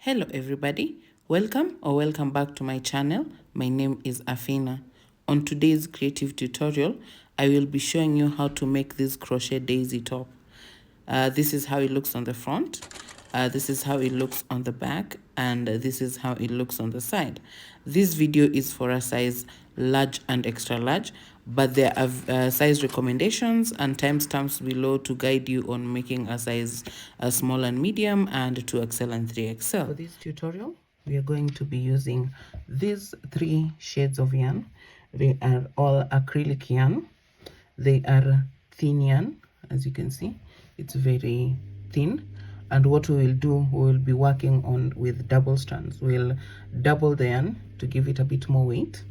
Hello everybody, welcome back to my channel. My name is Afina. On today's creative tutorial, I will be showing you how to make this crochet daisy top. This is how it looks on the front, this is how it looks on the back, and this is how it looks on the side. This video is for a size large and extra large, but there are size recommendations and timestamps below to guide you on making a size small and medium and 2XL and 3XL. For this tutorial, we are going to be using these 3 shades of yarn. They are all acrylic yarn. They are thin yarn, as you can see. It's very thin. And what we will do, we will be working on with double strands. We'll double the yarn to give it a bit more weight.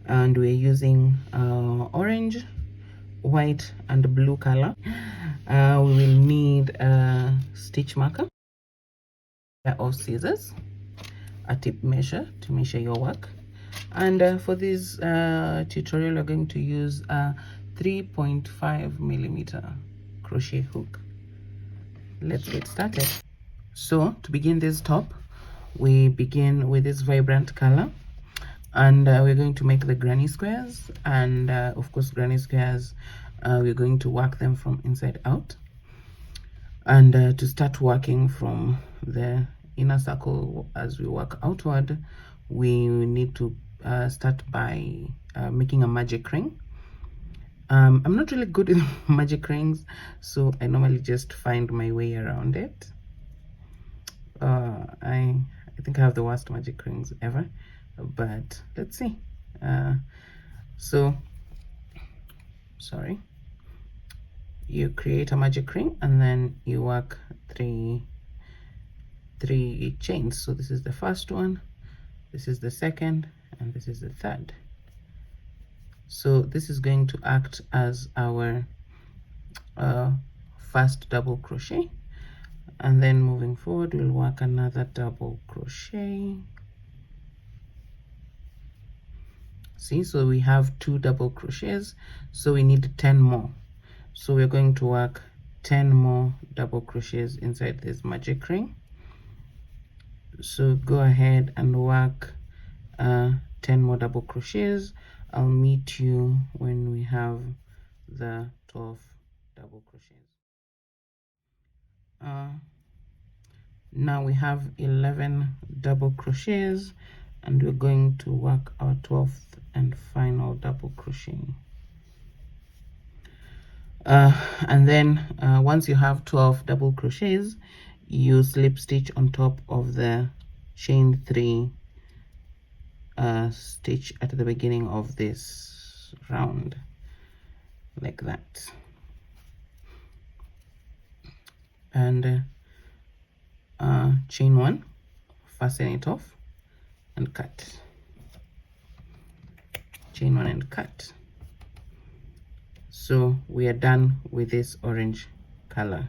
And we're using orange, white, and blue color. We will need a stitch marker, a pair of scissors, a tape measure to measure your work. And for this tutorial, we're going to use a 3.5 millimeter crochet hook. Let's get started. So to begin this top, we begin with this vibrant color, and we're going to make the granny squares. And of course, granny squares, we're going to work them from inside out. And to start working from the inner circle as we work outward, we need to start by making a magic ring. I'm not really good with magic rings, so I normally just find my way around it. I think I have the worst magic rings ever, but let's see. You create a magic ring and then you work three chains. So this is the first one, this is the second, and this is the third. So this is going to act as our first double crochet, and then moving forward we'll work another double crochet. See, so we have 2 double crochets, so we need 10 more. So we're going to work 10 more double crochets inside this magic ring. So go ahead and work 10 more double crochets. I'll meet you when we have the 12 double crochets. Now we have 11 double crochets, and we're going to work our 12th and final double crochet. And then once you have 12 double crochets, you slip stitch on top of the chain 3 stitch at the beginning of this round, like that. And chain 1, fasten it off and cut. Chain 1 and cut. So we are done with this orange color.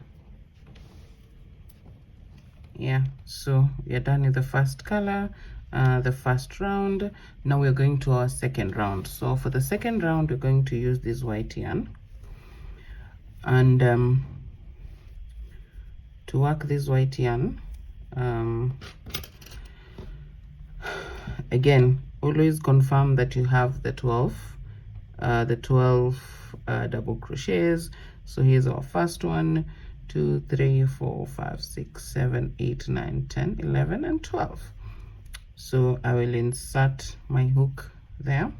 Yeah, so we are done with the first color, the first round. Now we're going to our second round. So for the second round, we're going to use this white yarn, and to work this white yarn, again, always confirm that you have the 12 double crochets. So here's our first one, 2, 3, 4, 5, 6, 7, 8, 9, 10, 11, and 12. So I will insert my hook there,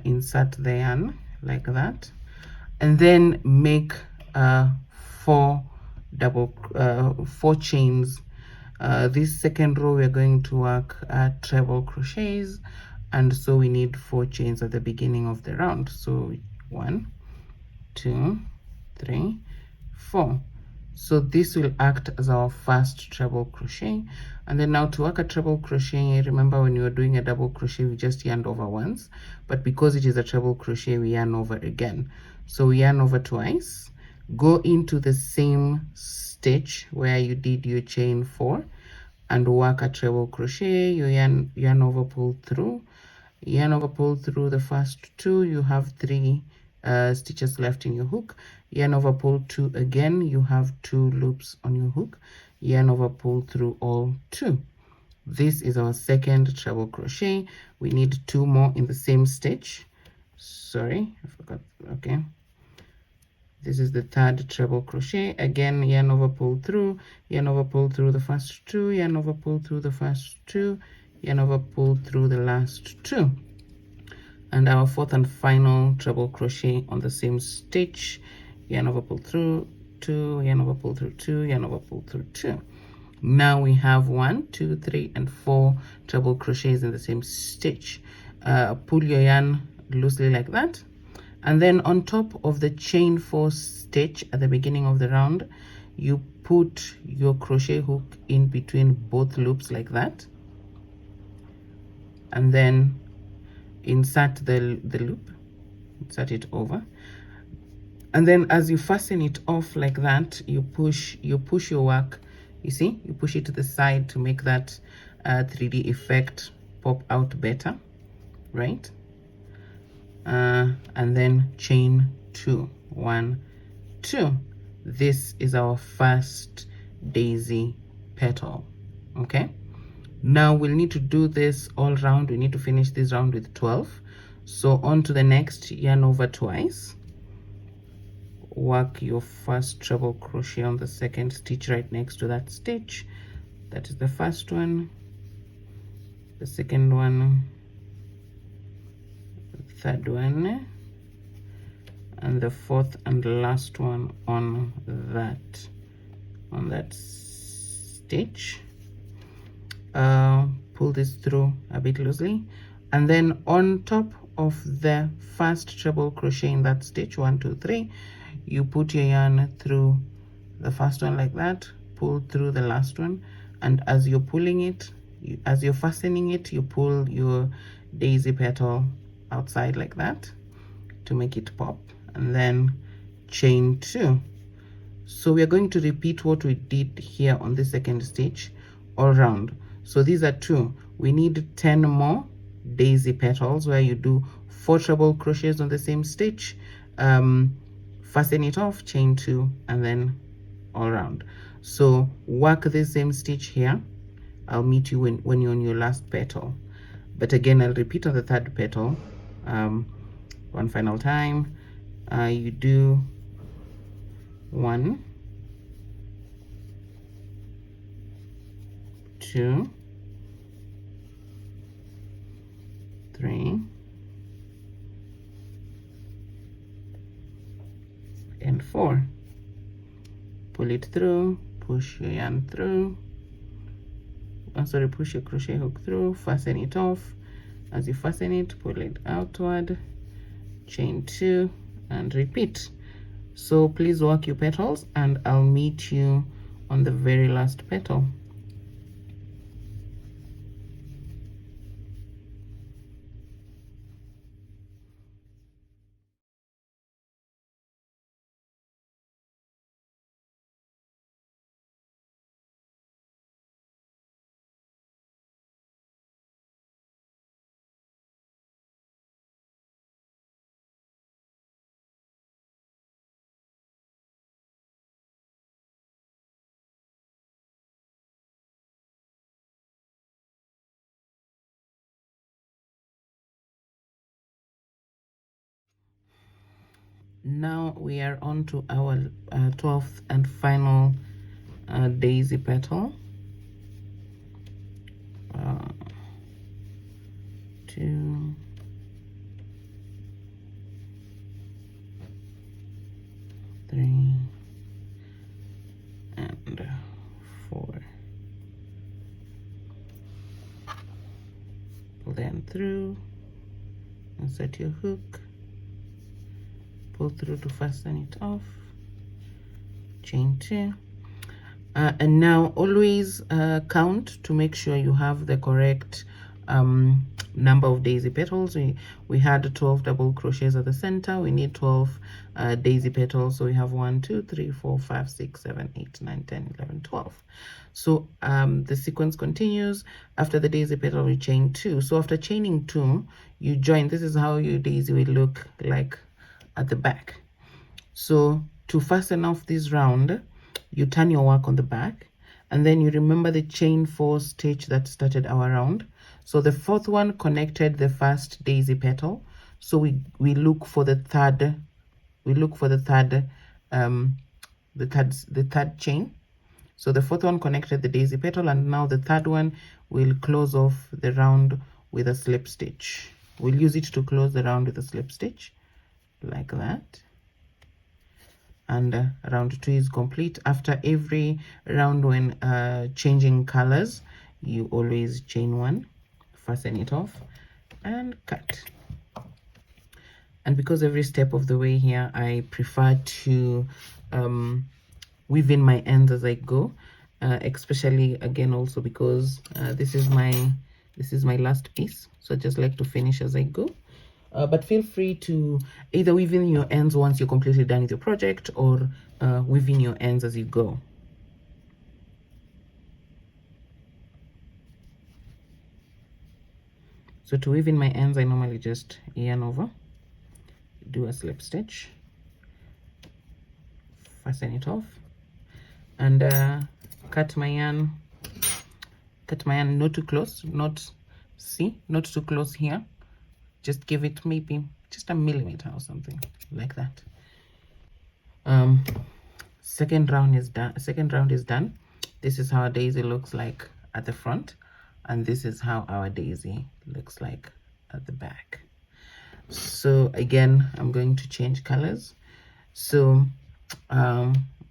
insert the yarn like that, and then make 4 chains. This second row we're going to work treble crochets, and so we need 4 chains at the beginning of the round. So 1, 2, 3, 4. So this will act as our first treble crochet. And then now to work a treble crochet, remember when you were doing a double crochet, we just yarned over once, but because it is a treble crochet, we yarn over again. So we yarn over twice, go into the same stitch where you did your chain 4 and work a treble crochet. You yarn over, pull through, yarn over, pull through the first 2. You have 3 stitches left in your hook. Yarn over, pull 2 again. You have 2 loops on your hook. yarn over, pull through all 2. This is our second treble crochet. We need 2 more in the same stitch. Sorry, I forgot. Okay, this is the third treble crochet. Again, yarn over, pull through, yarn over, pull through the first 2, yarn over, pull through the first 2, yarn over, pull through the last 2, and our fourth and final treble crochet on the same stitch. Yarn over, pull through 2, yarn over, pull through 2, yarn over, pull through 2. Now we have 1, 2, 3, and 4 treble crochets in the same stitch. Pull your yarn loosely like that, and then on top of the chain 4 stitch at the beginning of the round, you put your crochet hook in between both loops like that, and then insert the loop, insert it over, and then as you fasten it off like that, you push your work. You see, you push it to the side to make that 3D effect pop out better, right? And then chain 2, 1, 2. This is our first daisy petal. Okay, now we'll need to do this all round. We need to finish this round with 12. So on to the next, yarn over twice, work your first treble crochet on the second stitch right next to that stitch. That is the first one, the second one, the third one, and the fourth and last one on that stitch. Pull this through a bit loosely, and then on top of the first treble crochet in that stitch, 1, 2, 3, you put your yarn through the first one like that, pull through the last one, and as you're pulling it, as you're fastening it, you pull your daisy petal outside like that to make it pop, and then chain 2. So we are going to repeat what we did here on the second stitch all round. So these are 2. We need 10 more daisy petals where you do 4 treble crochets on the same stitch, fasten it off, chain 2, and then all around. So work the same stitch here. I'll meet you when you're on your last petal, but again I'll repeat on the third petal one final time. You do 1, 2, 3, and 4. Pull it through, push your yarn through, push your crochet hook through, fasten it off. As you fasten it, pull it outward, chain 2, and repeat. So please work your petals, and I'll meet you on the very last petal. Now we are on to our 12th and final daisy petal. 2, 3, and 4. Pull them through, insert your hook, pull through to fasten it off, chain 2, and now always count to make sure you have the correct number of daisy petals. We had 12 double crochets at the center. We need 12 daisy petals, so we have 1, 2, 3, 4, 5, 6, 7, 8, 9, 10, 11, 12. So the sequence continues. After the daisy petal, we chain 2. So after chaining 2, you join. This is how your daisy will look like at the back. So to fasten off this round, you turn your work on the back, and then you remember the chain 4 stitch that started our round. So the fourth one connected the first daisy petal, so we look for the third, the third chain. So the fourth one connected the daisy petal, and now the third one will close off the round with a slip stitch. We'll use it to close the round with a slip stitch like that. And round 2 is complete. After every round, when changing colors, you always chain 1, fasten it off, and cut. And because every step of the way here I prefer to weave in my ends as I go, especially again also because this is my last piece, so I just like to finish as I go. But feel free to either weave in your ends once you're completely done with your project, or weave in your ends as you go. So to weave in my ends, I normally just yarn over, do a slip stitch, fasten it off, and cut my yarn not too close, not too close here. Just give it maybe just a millimeter or something like that. Second round is done. This is how a daisy looks like at the front, and this is how our daisy looks like at the back. So again, I'm going to change colors. So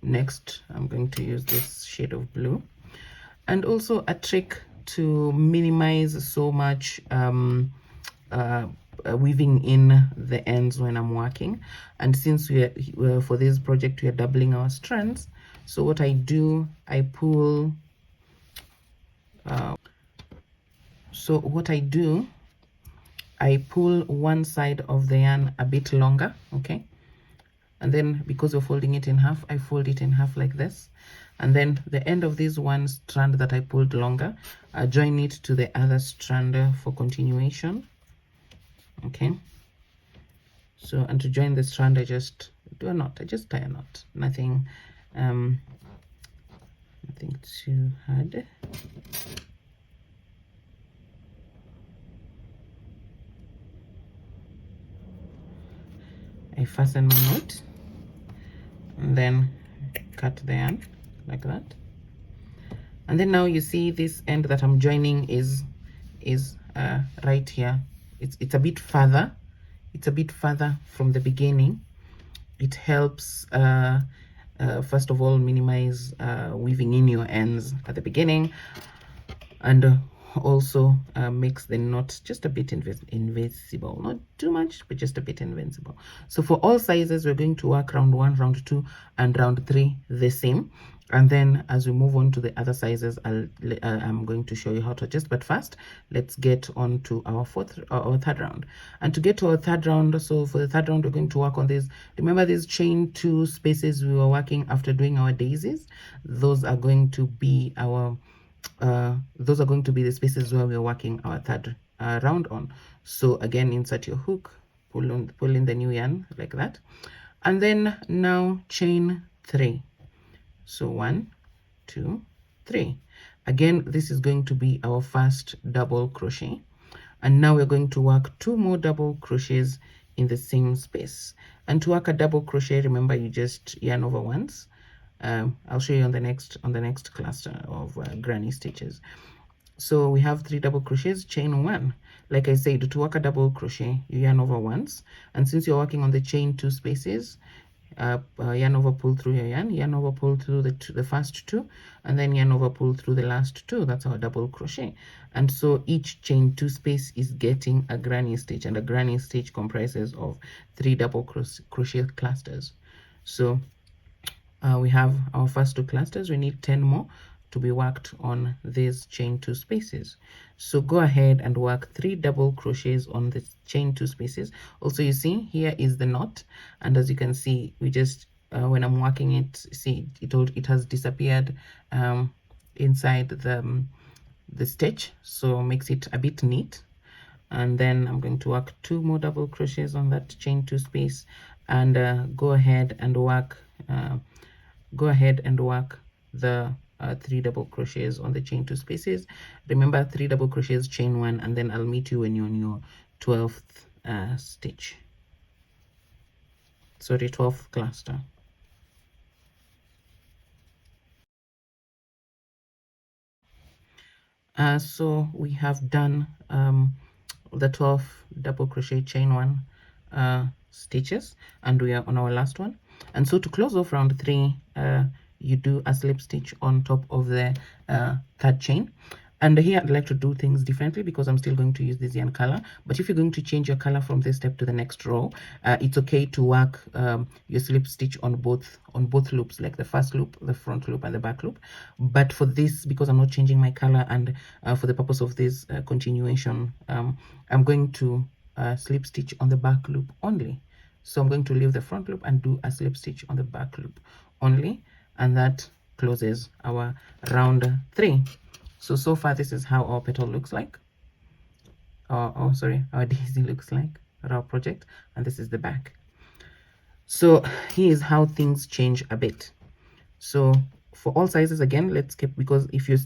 next I'm going to use this shade of blue, and also a trick to minimize so much weaving in the ends when I'm working. And since we are for this project we are doubling our strands, so what I do, I pull one side of the yarn a bit longer, okay, and then because we're folding it in half, I fold it in half like this, and then the end of this one strand that I pulled longer, I join it to the other strand for continuation. Okay, so, and to join the strand, I just do a knot, I just tie a knot, nothing too hard. I fasten my knot and then cut the yarn like that, and then now you see this end that I'm joining is right here. It's a bit further, from the beginning. It helps first of all minimize weaving in your ends at the beginning, and also makes the knot just a bit invisible, not too much, but just a bit invincible. So for all sizes, we're going to work round 1, round 2, and round 3 the same, and then as we move on to the other sizes, I'm going to show you how to adjust. But first, let's get on to our third round. And to get to our third round, so for the third round, we're going to work on this. Remember these chain 2 spaces we were working after doing our daisies? Those are going to be our the spaces where we're working our third round on. So again, insert your hook, pull in the new yarn like that, and then now chain 3. So 1, 2, 3. Again, this is going to be our first double crochet, and now we're going to work 2 more double crochets in the same space. And to work a double crochet, remember, you just yarn over once. I'll show you on the next cluster of granny stitches. So we have 3 double crochets, chain 1. Like I said, to work a double crochet, you yarn over once, and since you're working on the chain 2 spaces, yarn over, pull through your yarn over, pull through the first 2, and then yarn over, pull through the last 2. That's our double crochet. And so each chain 2 space is getting a granny stitch, and a granny stitch comprises of 3 double crochet clusters. So we have our first 2 clusters. We need 10 more to be worked on these chain 2 spaces. So go ahead and work 3 double crochets on the chain 2 spaces. Also, you see here is the knot, and as you can see, we just when I'm working it, see it has disappeared inside the stitch, so makes it a bit neat. And then I'm going to work 2 more double crochets on that chain 2 space, and go ahead and work the 3 double crochets on the chain 2 spaces. Remember, 3 double crochets, chain 1, and then I'll meet you when you're on your 12th stitch, sorry, 12th cluster. So we have done the 12 double crochet chain 1 stitches, and we are on our last one. And so to close off round 3, you do a slip stitch on top of the third chain. And here I'd like to do things differently because I'm still going to use this yarn color. But if you're going to change your color from this step to the next row, it's okay to work your slip stitch on both loops, like the first loop, the front loop, and the back loop. But for this, because I'm not changing my color, and for the purpose of this continuation, I'm going to slip stitch on the back loop only. So I'm going to leave the front loop and do a slip stitch on the back loop only, and that closes our round 3. So far this is how our petal looks like, sorry, our daisy looks like, our project, and this is the back. So here's how things change a bit. So for all sizes, again, let's keep, because if you're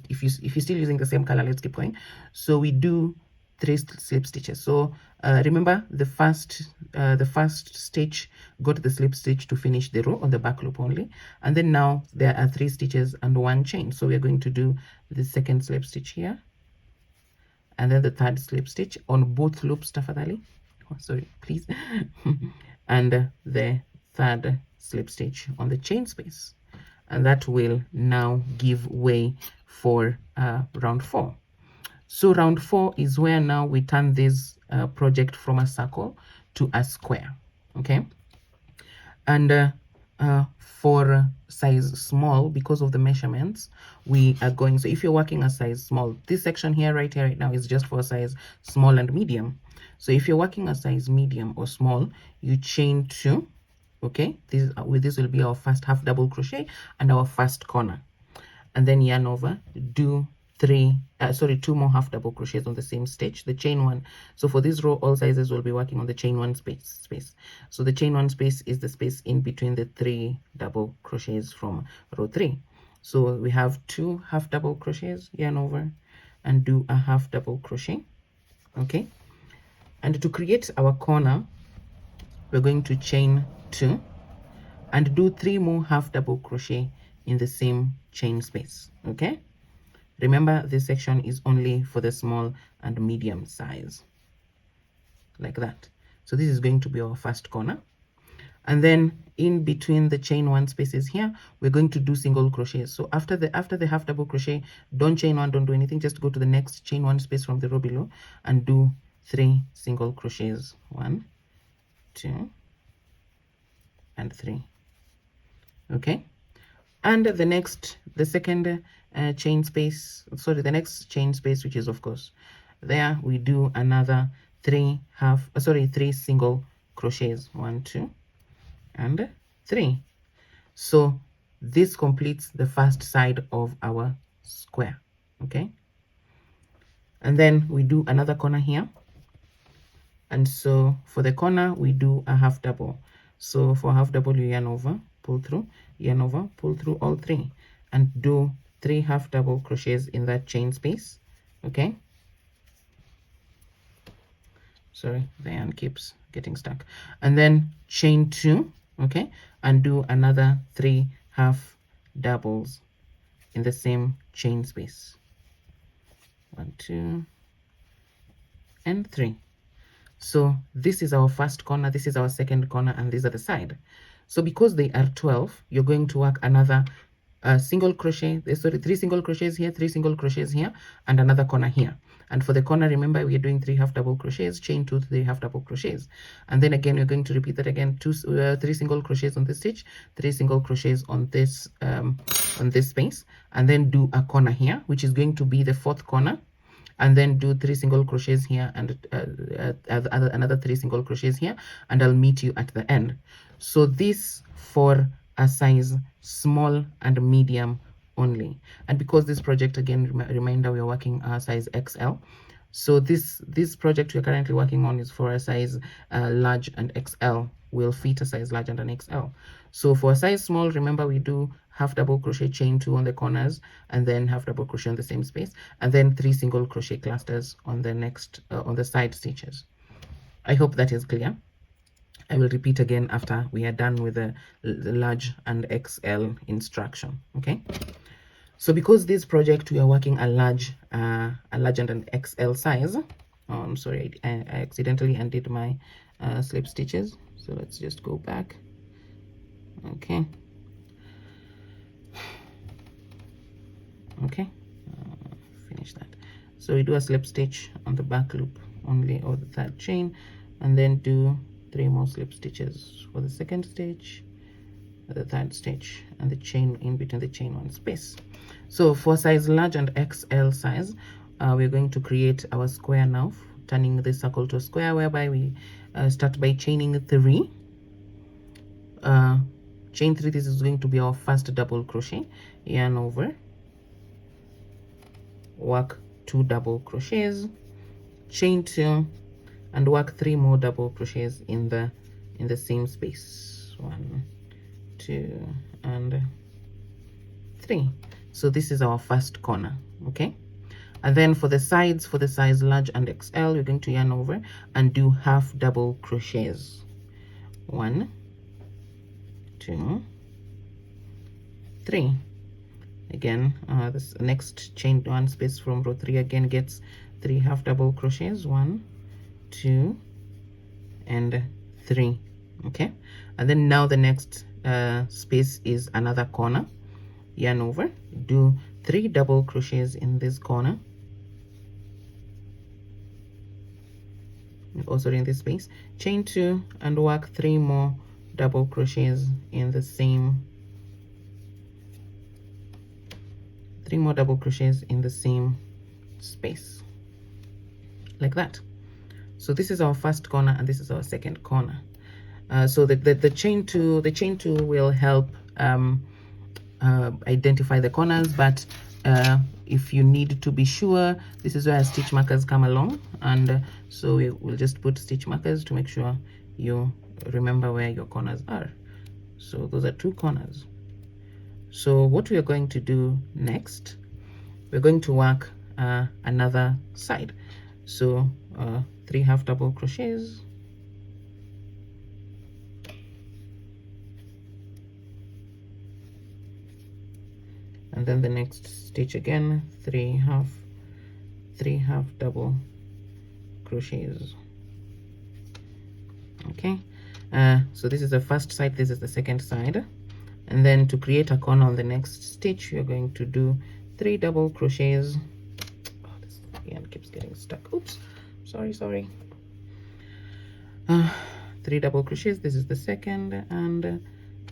still using the same color, let's keep going. So we do 3 slip stitches. So remember, the first stitch got the slip stitch to finish the row on the back loop only, and then now there are 3 stitches and 1 chain. So we're going to do the second slip stitch here, and then the third slip stitch on both loops, tafadhali, sorry, please, and the third slip stitch on the chain space, and that will now give way for round 4. So round 4 is where now we turn this project from a circle to a square, okay? And for size small, because of the measurements, we are going, so if you're working a size small, this section here right now is just for size small and medium. So if you're working a size medium or small, you chain 2, okay? This will be our first half double crochet and our first corner, and then yarn over, do 2 more half double crochets on the same stitch, the chain 1. So for this row, all sizes will be working on the chain 1 space. So the chain 1 space is the space in between the 3 double crochets from row 3. So we have 2 half double crochets, yarn over, and do a half double crochet, okay? And to create our corner, we're going to chain 2 and do 3 more half double crochet in the same chain space, okay? Remember, this section is only for the small and medium size, like that. So this is going to be our first corner, and then in between the chain 1 spaces here, we're going to do single crochets. So after the half double crochet, don't chain 1, don't do anything, just go to the next chain 1 space from the row below and do 3 single crochets, 1, 2, and 3, okay? And the second chain space, sorry, the next chain space, which is of course there, we do another 3 single crochets, 1, 2, and 3. So this completes the first side of our square, okay? And then we do another corner here, and so for the corner we do a half double. So for half double, you yarn over, pull through, yarn over, pull through all 3, and do 3 half double crochets in that chain space, okay? Sorry, the yarn keeps getting stuck. And then chain 2, okay, and do another 3 half doubles in the same chain space, 1, 2, and 3. So this is our first corner, this is our second corner, and these are the side. So because they are 12, you're going to work another single crochet, 3 single crochets here, 3 single crochets here, and another corner here. And for the corner, remember, we are doing 3 half double crochets, chain 2, 3 half double crochets, and then again we're going to repeat that again, 3 single crochets on this stitch, 3 single crochets on this space, and then do a corner here, which is going to be the 4th corner, and then do 3 single crochets here and another 3 single crochets here, and I'll meet you at the end. So this for a size small and medium only, and because this project, again, reminder, we are working size XL. So this project we're currently working on is for a size large, and XL will fit a size large and an XL. So for a size small, remember, we do half double crochet, chain 2 on the corners, and then half double crochet on the same space, and then 3 single crochet clusters on the next on the side stitches. I hope that is clear. I will repeat again after we are done with the large and XL instruction. Okay, so because this project we are working a large and an XL size, I'm sorry, I accidentally undid my slip stitches, so let's just go back. Okay, finish that. So we do a slip stitch on the back loop only, or the third chain, and then do 3 more slip stitches for the second stitch, the third stitch, and the chain in between the chain 1 space. So for size large and XL size, we're going to create our square now, turning the circle to a square, whereby we start by chaining 3. Chain 3. This is going to be our first double crochet. Yarn over, work 2 double crochets, chain 2, and work 3 more double crochets in the same space. 1, 2, and 3. So this is our first corner. Okay, and then for the sides, for the size large and XL, we're going to yarn over and do half double crochets. 1, 2, 3. Again, this next chain 1 space from row 3 again gets 3 half double crochets. 1, 2, and 3. Okay, and then now the next space is another corner. Yarn over, do 3 double crochets in this corner, also in this space, chain 2, and work 3 more double crochets in the same, 3 more double crochets in the same space, like that. So this is our first corner and this is our second corner. So the chain 2 will help identify the corners, but if you need to be sure, this is where stitch markers come along, and so we will just put stitch markers to make sure you remember where your corners are. So those are 2 corners. So what we are going to do next, we're going to work another side. So 3 half double crochets, and then the next stitch again, 3 half double crochets. Okay, so this is the first side, this is the second side, and then to create a corner on the next stitch, you're going to do 3 double crochets. Oh, this yarn keeps getting stuck. Oops, sorry. 3 double crochets. This is the second, and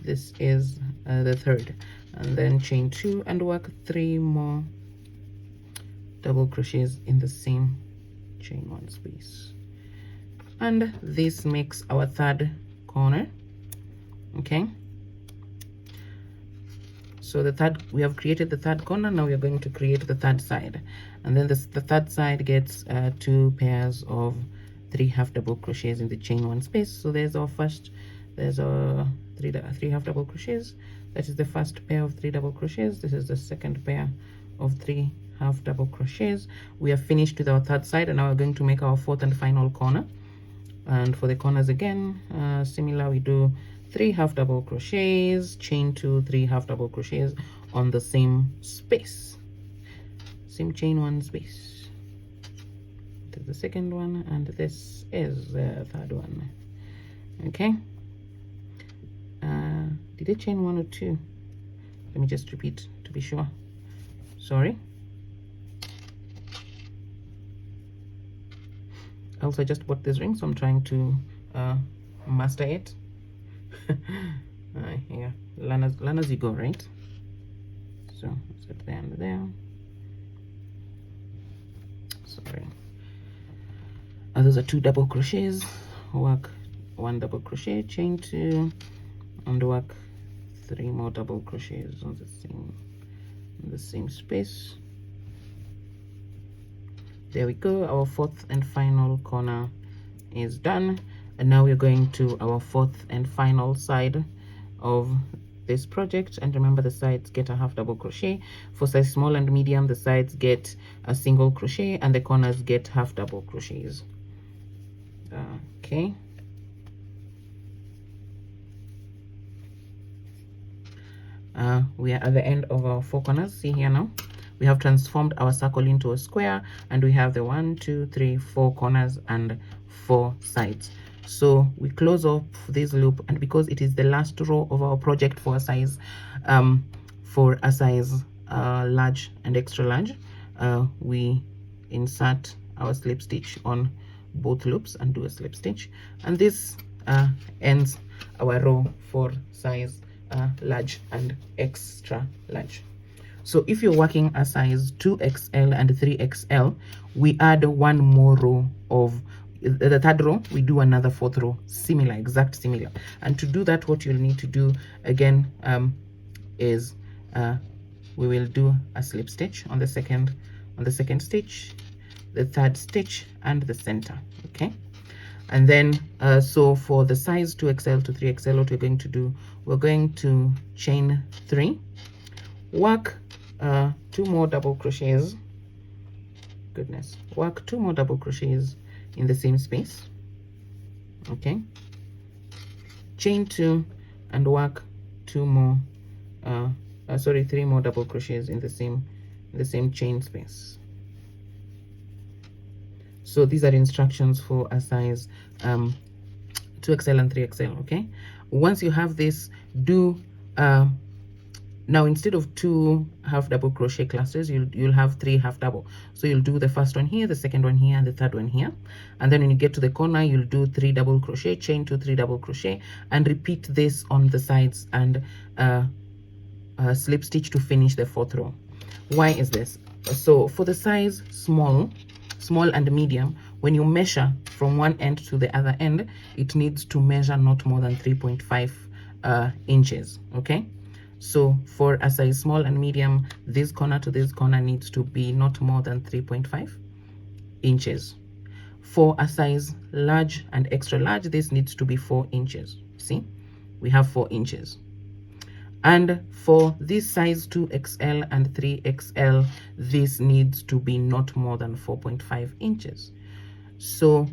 this is the third, and then chain 2 and work 3 more double crochets in the same chain 1 space, and this makes our third corner. Okay, so we have created the third corner. Now we are going to create the third side, and then the third side gets 2 pairs of 3 half double crochets in the chain 1 space. So there's our first, there's our 3 half double crochets. That is the first pair of 3 double crochets. This is the second pair of 3 half double crochets. We are finished with our third side, and now we're going to make our fourth and final corner. And for the corners again, similar, we do 3 half double crochets, chain 2, 3 half double crochets on the same space, same chain 1 space. This is the second one, and this is the third one. Okay, did I chain 1 or 2? Let me just repeat to be sure. Sorry. Also, I just bought this ring, so I'm trying to master it. Yeah, learn as you go, right? So set there and there. Sorry. Those are 2 double crochets. Work 1 double crochet, chain 2, and work 3 more double crochets on the same space. There we go. Our fourth and final corner is done, and now we're going to our fourth and final side of this project. And remember, the sides get a half double crochet. For size small and medium, the sides get a single crochet and the corners get half double crochets. Okay, we are at the end of our 4 corners. See here now, we have transformed our circle into a square, and we have the 1, 2, 3, 4 corners and 4 sides. So we close off this loop, and because it is the last row of our project for a size large and extra large, we insert our slip stitch on both loops and do a slip stitch, and this ends our row for size large and extra large. So if you're working a size 2XL and 3XL, we add one more row of the third row, we do another 4th row, similar, exact similar. And to do that, what you'll need to do again is we will do a slip stitch on the second stitch, the 3rd stitch and the center. Okay, and then so for the size 2XL to 3XL, what we're going to do, we're going to chain 3, work 2 more double crochets, work 2 more double crochets in the same space. Okay, chain 2 and work 3 more double crochets in the same chain space. So these are instructions for a size 2XL and 3XL. Okay, once you have this, do now instead of 2 half double crochet clusters, you'll have 3 half double. So you'll do the first one here, the second one here, and the third one here. And then when you get to the corner, you'll do 3 double crochet, chain 2, 3 double crochet, and repeat this on the sides, and slip stitch to finish the 4th row. Why is this? So for the size small and medium, when you measure from one end to the other end, it needs to measure not more than 3.5 inches. Okay, so for a size small and medium, this corner to this corner needs to be not more than 3.5 inches. For a size large and extra large, this needs to be 4 inches. See, we have 4 inches. And for this size 2XL and 3XL, this needs to be not more than 4.5 inches. So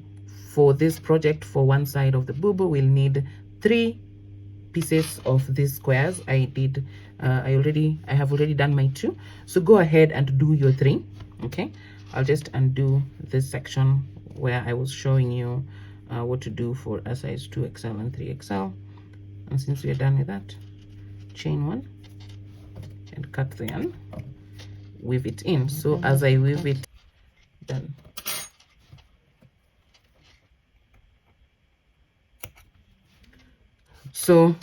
for this project, for one side of the boob, we'll need 3 pieces of these squares. I have already done my 2. So go ahead and do your 3. Okay, I'll just undo this section where I was showing you what to do for a size 2XL and 3XL. And since we are done with that, chain 1 and cut the yarn, weave it in. So as I weave it, done. So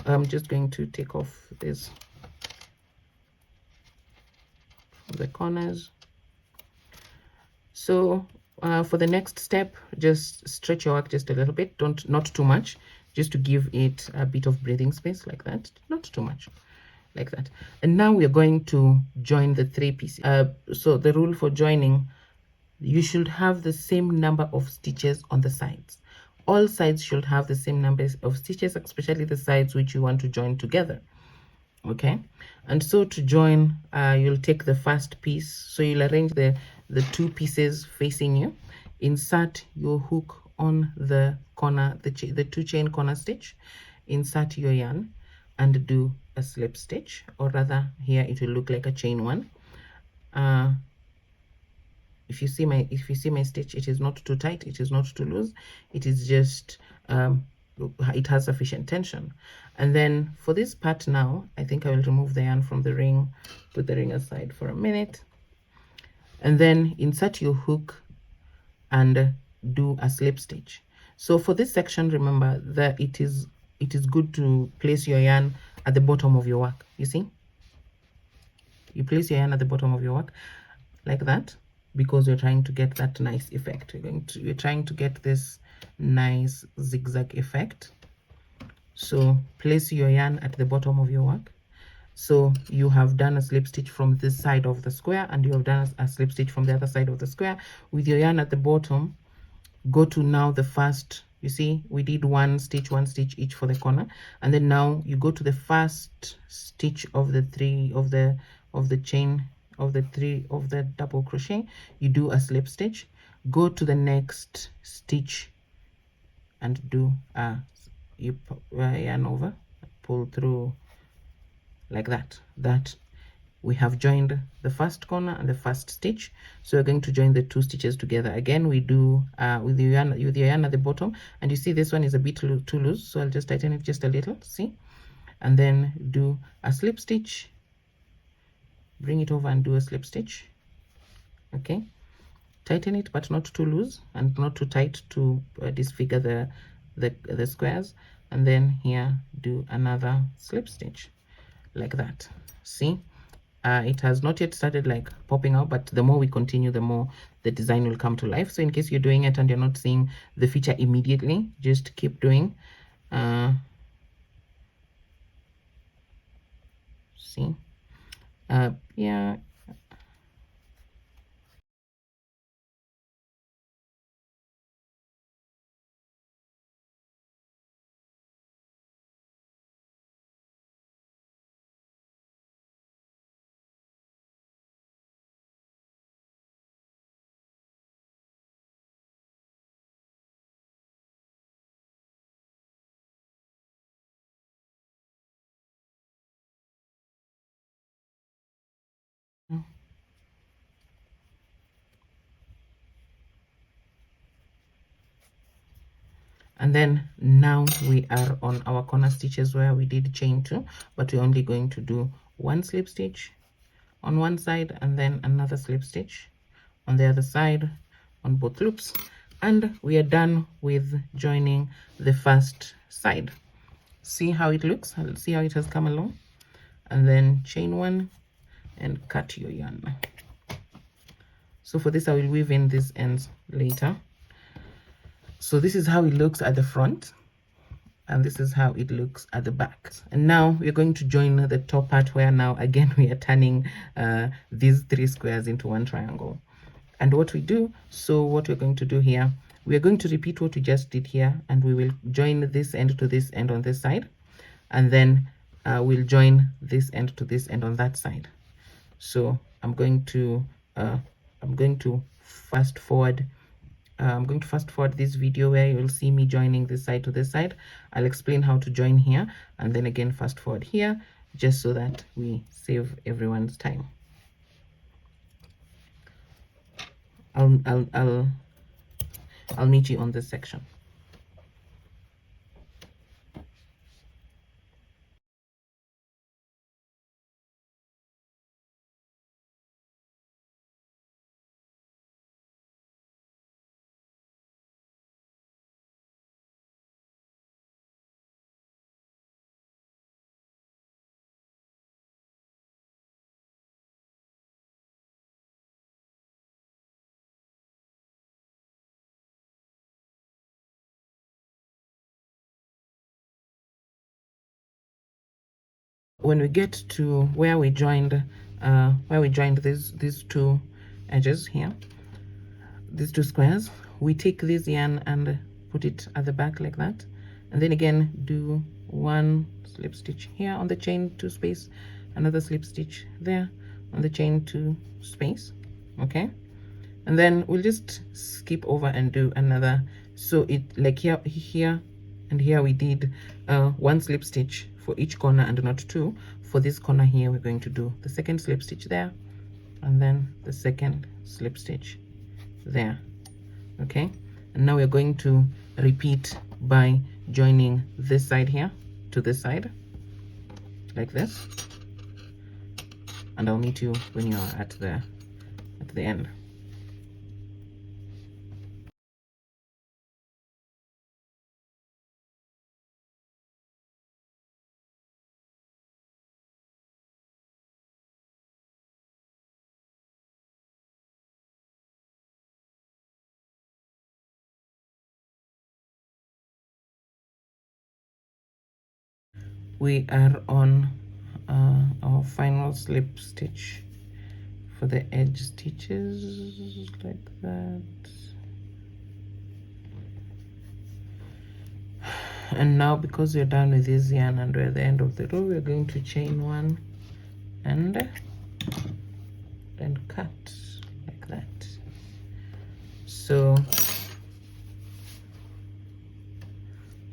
I'm just going to take off this from the corners. So for the next step, just stretch your work just a little bit, not too much, just to give it a bit of breathing space, like that, not too much, like that. And now we are going to join the 3 pieces. So the rule for joining, you should have the same number of stitches on the sides. All sides should have the same numbers of stitches, especially the sides which you want to join together. Okay, and so to join, you'll take the first piece. So you'll arrange the 2 pieces facing you, insert your hook on the corner, the 2 chain corner stitch, insert your yarn and do a slip stitch, or rather here it will look like a chain 1. If you see my stitch, it is not too tight, it is not too loose, it is just it has sufficient tension. And then for this part now, I think I will remove the yarn from the ring, put the ring aside for a minute, and then insert your hook and do a slip stitch. So for this section, remember that it is good to place your yarn at the bottom of your work. You see, you place your yarn at the bottom of your work like that, because we're trying to get that nice effect. We're trying to get this nice zigzag effect. So place your yarn at the bottom of your work. So you have done a slip stitch from this side of the square, and you have done a slip stitch from the other side of the square with your yarn at the bottom. Go to now You see, we did one stitch each for the corner, and then now you go to the first stitch of the three of the chain of the three of the double crochet. You do a slip stitch, go to the next stitch and do a yarn over, pull through like that. We have joined the first corner and the first stitch, so we're going to join the two stitches together. Again, we do with your yarn at the bottom, and you see this one is a bit too loose, so I'll just tighten it just a little, see, and then do a slip stitch, bring it over and do a slip stitch. Okay, tighten it but not too loose and not too tight to disfigure the squares, and then here do another slip stitch like that. See, it has not yet started like popping out, but the more we continue, the more the design will come to life. So in case you're doing it and you're not seeing the feature immediately, just keep doing. See, yeah. And then now we are on our corner stitches where we did chain 2, but we're only going to do one slip stitch on one side and then another slip stitch on the other side on both loops, and we are done with joining the first side. See how it looks, see how it has come along, and then chain 1 and cut your yarn. So for this I will weave in these ends later. So this is how it looks at the front, and this is how it looks at the back. And now we're going to join the top part, where now again we are turning these 3 squares into one triangle. And what we do, so what we're going to do here, we are going to repeat what we just did here, and we will join this end to this end on this side, and then we'll join this end to this end on that side. So I'm going to fast forward. I'm going to fast forward this video where you'll see me joining this side to this side. I'll explain how to join here, and then again fast forward here, just so that we save everyone's time. I'll meet you on this section. When we get to where we joined these two edges here, these two squares, we take this yarn and put it at the back like that, and then again do one slip stitch here on the chain 2 space, another slip stitch there on the chain 2 space. Okay, and then we'll just skip over and do another. So it like here and here we did one slip stitch for each corner and not 2. For this corner here, we're going to do the second slip stitch there, and then the second slip stitch there. Okay, and now we're going to repeat by joining this side here to this side like this, and I'll meet you when you're at the end. We are on our final slip stitch for the edge stitches like that. And now, because we're done with this yarn and we're at the end of the row, we're going to chain one and cut like that. So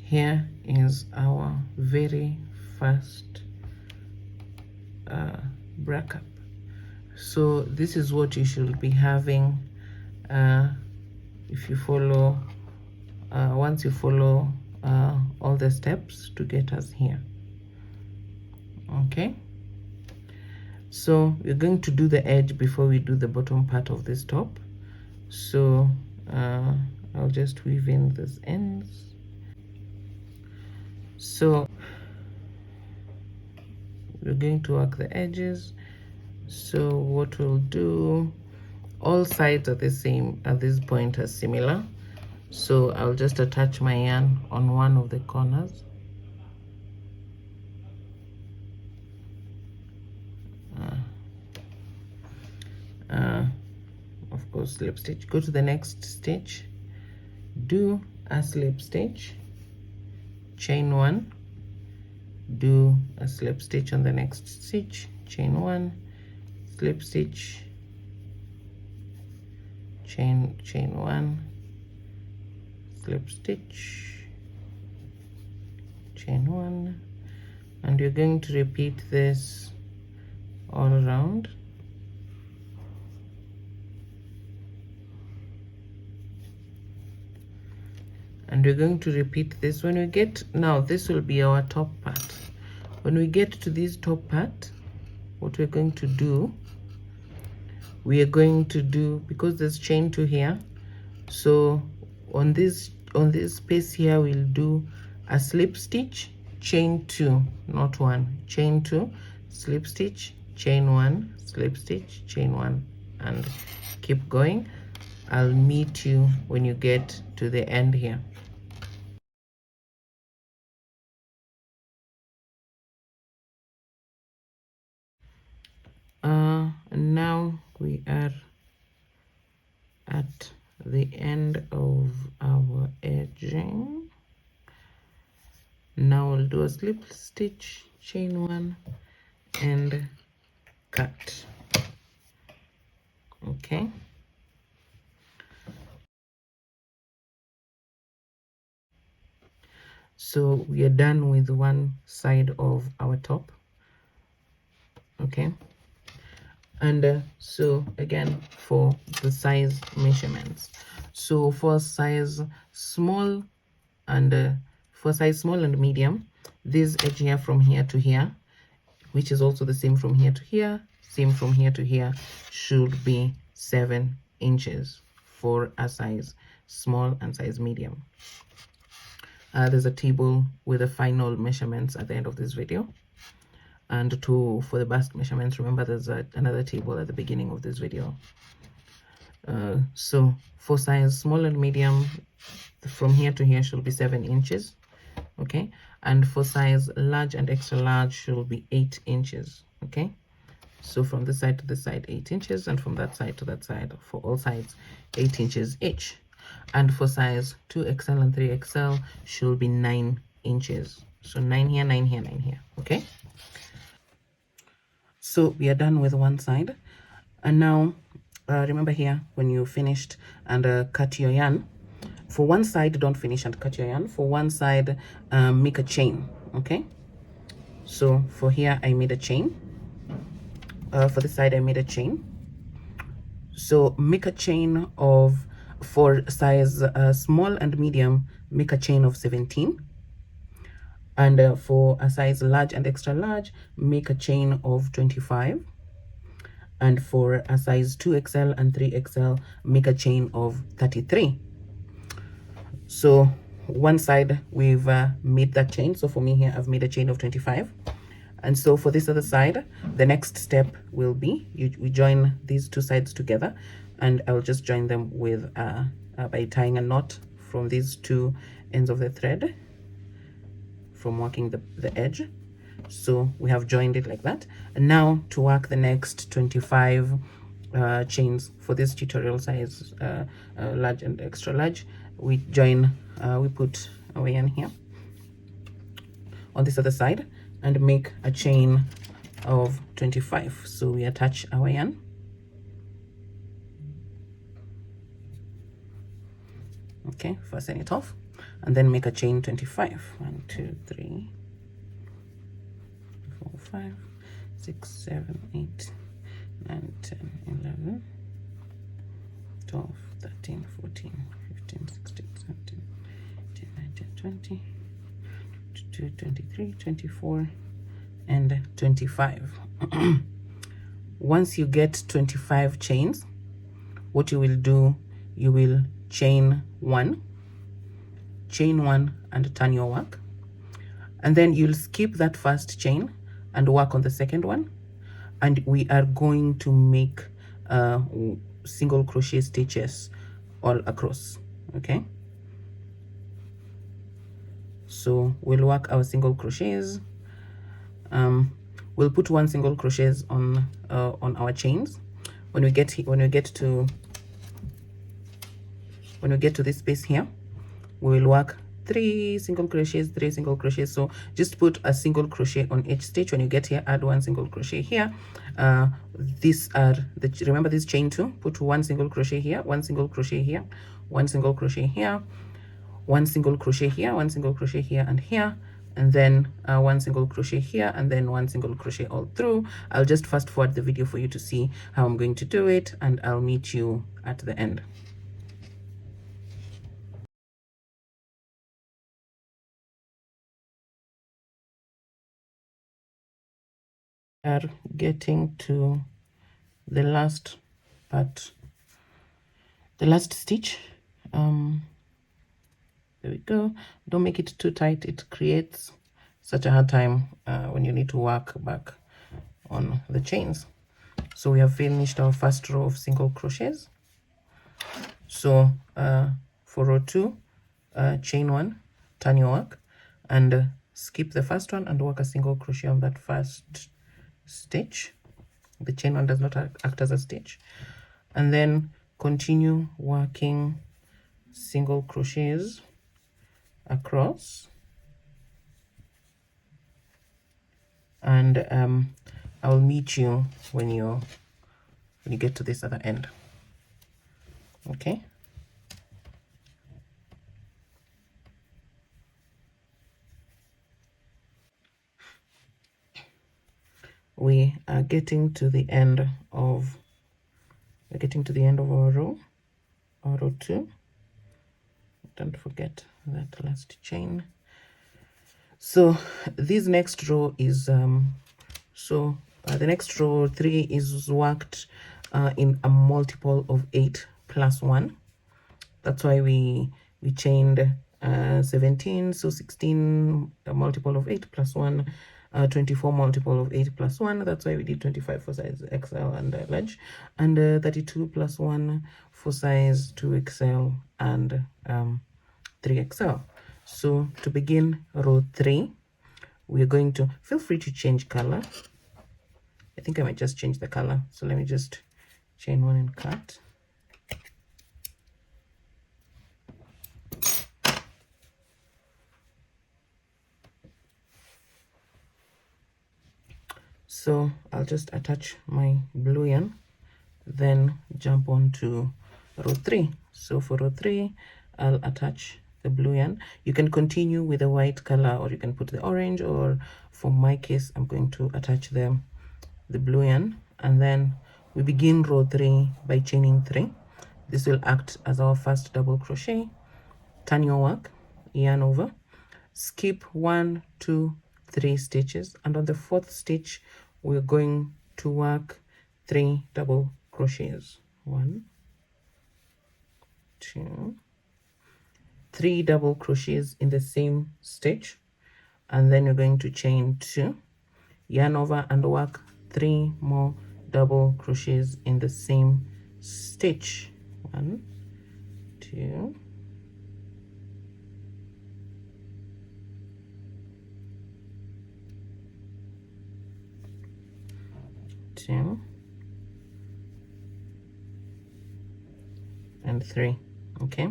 here is our very first break up. So this is what you should be having if you follow once you follow all the steps to get us here. Okay, so we're going to do the edge before we do the bottom part of this top. So I'll just weave in these ends. So we're going to work the edges. So what we'll do, all sides are the same at this point, are similar. So I'll just attach my yarn on one of the corners. Of course, slip stitch. Go to the next stitch, do a slip stitch, chain one, do a slip stitch on the next stitch, chain one, slip stitch, chain one, slip stitch, chain one, and you're going to repeat this all around. And we're going to repeat this when we get, now this will be our top part. When we get to this top part, what we're going to do, we are going to do, because there's chain two here, so on this space here we'll do a slip stitch, chain two, not one, chain two, slip stitch, chain one, slip stitch, chain one, and keep going. I'll meet you when you get to the end here. Now we are at the end of our edging. Now we'll do a slip stitch, chain one, and cut. Okay, so we are done with one side of our top. Okay, and so again, for the size measurements, so for size small and medium, this edge here from here to here, which is also the same from here to here, same from here to here, should be 7 inches for a size small and size medium. There's a table with the final measurements at the end of this video, and for the bust measurements, remember there's another table at the beginning of this video. So for size small and medium, from here to here should be 7 inches. Okay, and for size large and extra large should be 8 inches. Okay, so from this side to this side 8 inches, and from that side to that side, for all sides 8 inches each. And for size 2XL and 3XL should be 9 inches. So 9 here, 9 here, 9 here. Okay, so we are done with one side, and now remember here, when you finished and cut your yarn, for one side don't finish and cut your yarn. For one side, make a chain. Okay, so for here I made a chain, for this side I made a chain. So make a chain of, for size small and medium, make a chain of 17, and for a size large and extra large, make a chain of 25, and for a size 2XL and 3XL, make a chain of 33. So one side we've made that chain. So for me here, I've made a chain of 25. And so for this other side, the next step will be we join these two sides together, and I'll just join them with by tying a knot from these two ends of the thread from working the edge. So we have joined it like that. And now to work the next 25 chains for this tutorial size large and extra large, we join, we put our yarn here, on this other side and make a chain of 25. So we attach our yarn. Okay, fasten it off and then make a chain 25. 1, 2, 3, 4, 5, 6, 7, 8, 9, 10, 11, 12, 13, 14, 15, 16, 17, 18, 19, 20, 22, 23, 24, and 25. Once you get 25 chains, what you will do, you will chain one and turn your work, and then you'll skip that first chain and work on the second one, and we are going to make single crochet stitches all across. Okay, so we'll work our single crochets. We'll put one single crochets on our chains. When we get to this space here, we will work 3 single crochets. So just put a single crochet on each stitch. When you get here, add 1 single crochet here. These are remember this chain 2. Put 1 single crochet here, 1 single crochet here, 1 single crochet here, 1 single crochet here, 1 single crochet here and here, and then 1 single crochet here, and then 1 single crochet all through. I'll just fast forward the video for you to see how I'm going to do it, and I'll meet you at the end. Are getting to the last part, the last stitch. There we go. Don't make it too tight, it creates such a hard time when you need to work back on the chains. So we have finished our first row of single crochets. So for row 2, chain 1, turn your work, and skip the first one and work a single crochet on that first stitch. The chain 1 does not act as a stitch, and then continue working single crochets across, and I'll meet you when you get to this other end. Okay, we are getting to the end of our row 2. Don't forget that last chain. So this next row is the next row 3 is worked in a multiple of 8 plus 1. That's why we chained 17, so 16 a multiple of 8 plus 1, 24 multiple of 8 plus 1. That's why we did 25 for size XL and large, and 32 plus 1 for size 2XL and 3XL. So to begin row 3, we're going to, feel free to change color. I think I might just change the color. So let me just chain 1 and cut. So I'll just attach my blue yarn, then jump on to row 3. So for row 3, I'll attach the blue yarn. You can continue with the white color, or you can put the orange, or for my case, I'm going to attach the blue yarn. And then we begin row 3 by chaining 3. This will act as our first double crochet. Turn your work, yarn over, skip 1, 2, 3 stitches, and on the 4th stitch we're going to work 3 double crochets. 1, 2, 3 double crochets in the same stitch, and then you're going to chain 2, yarn over, and work 3 more double crochets in the same stitch. 1, 2, 2 and 3. Okay,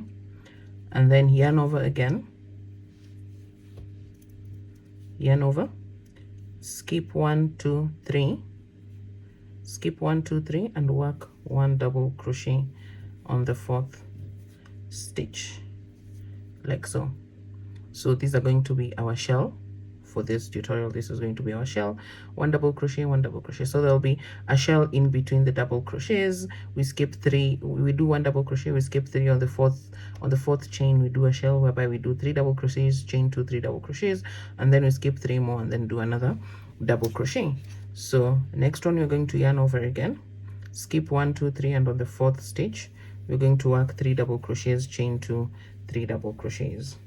and then yarn over again, yarn over, skip 1 2 3, skip 1 2 3, and work 1 double crochet on the 4th stitch, like so. So these are going to be our shell for this tutorial. This is going to be our shell. 1 double crochet, 1 double crochet. So there'll be a shell in between the double crochets. We skip 3, we do 1 double crochet, we skip 3 on the fourth chain. We do a shell whereby we do 3 double crochets, chain 2 3 double crochets, and then we skip 3 more and then do another double crochet. So next one, we're going to yarn over again, skip 1 2 3, and on the 4th stitch we're going to work 3 double crochets, chain 2 3 double crochets.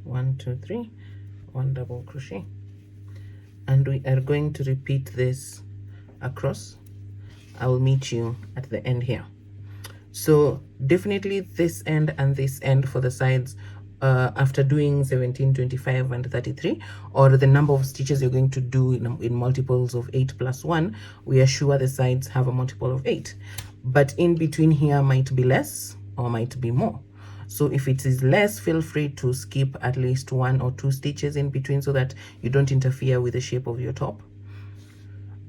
One, two, three, 1 double crochet, and we are going to repeat this across. I will meet you at the end here. So definitely this end and this end for the sides, after doing 17 25 and 33, or the number of stitches you're going to do in multiples of 8 plus 1, we are sure the sides have a multiple of 8, but in between here might be less or might be more. So if it is less, feel free to skip at least 1 or 2 stitches in between so that you don't interfere with the shape of your top.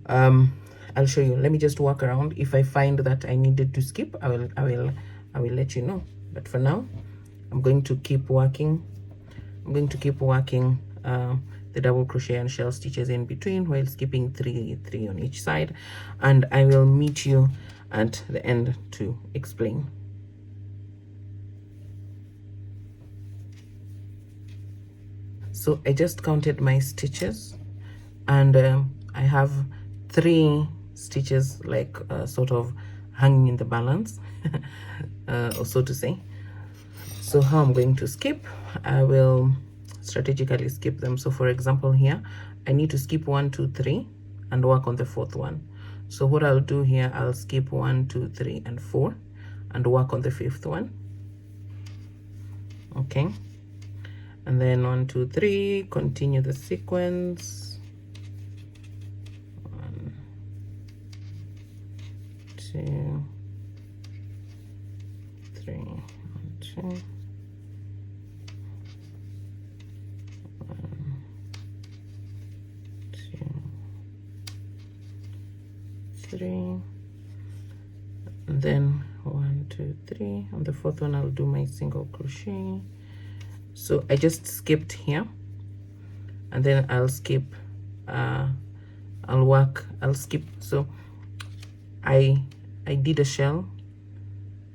I'll show you. Let me just walk around. If I find that I needed to skip, I will let you know. But for now, I'm going to keep working. I'm going to keep working the double crochet and shell stitches in between while skipping 3 on each side, and I will meet you at the end to explain. So I just counted my stitches, and I have 3 stitches like sort of hanging in the balance, or so to say. So how I'm going to skip, I will strategically skip them. So for example, here I need to skip 1 2 3 and work on the 4th one. So what I'll do here, I'll skip 1 2 3 and 4 and work on the 5th one. Okay, and then 1 2 3, continue the sequence. 1 2 3 1 2 1 2 3, and then 1 2 3. On the 4th one, I'll do my single crochet. So I just skipped here, and then I'll skip, I'll skip. So I did a shell.